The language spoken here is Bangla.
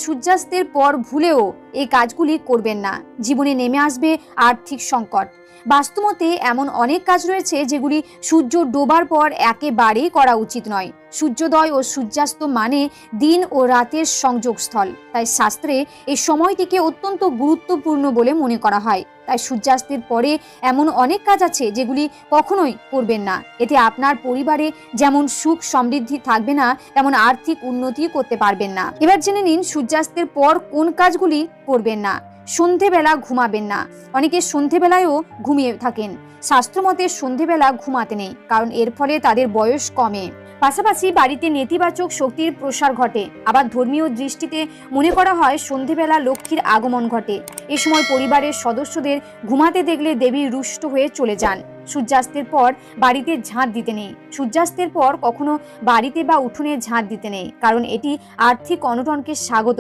সূর্যাস্তের পর ভুলেও এই কাজগুলি করবেন না, জীবনে নেমে আসবে আর্থিক সংকট। বাস্তুমতে এমন অনেক কাজ রয়েছে যেগুলি সূর্য ডোবার পর একেবারেই করা উচিত নয়। সূর্যোদয় ও সূর্যাস্ত মানে দিন ও রাতের সংযোগস্থল, তাই শাস্ত্রে এই সময়টিকে অত্যন্ত গুরুত্বপূর্ণ বলে মনে করা হয়। তাই সূর্যাস্তের পরে এমন অনেক কাজ আছে যেগুলি কখনোই করবেন না। এতে আপনার পরিবারে যেমন সুখ সমৃদ্ধি থাকবে না, তেমন আর্থিক উন্নতি করতে পারবেন না। এবার জেনে নিন সূর্যাস্তের পর কোন কাজগুলি করবেন না। সন্ধেবেলা ঘুমাবেন না। অনেকে সন্ধেবেলায়ও ঘুমিয়ে থাকেন। শাস্ত্রমতে সন্ধেবেলা ঘুমাতে নেই, কারণ এর ফলে তাদের বয়স কমে। পাশাপাশি বাড়িতে নেতিবাচক শক্তির প্রসার ঘটে। আবার ধর্মীয় দৃষ্টিতে মনে করা হয় সন্ধেবেলা লক্ষ্মীর আগমন ঘটে। এ সময় পরিবারের সদস্যদের ঘুমাতে দেখলে দেবী রুষ্ট হয়ে চলে যান। সূর্যাস্তের পর বাড়িতে ঝাঁট দিতে নেই। সূর্যাস্তের পর কখনো বাড়িতে বা উঠোনে ঝাঁট দিতে নেই, কারণ এটি আর্থিক অনটনকে স্বাগত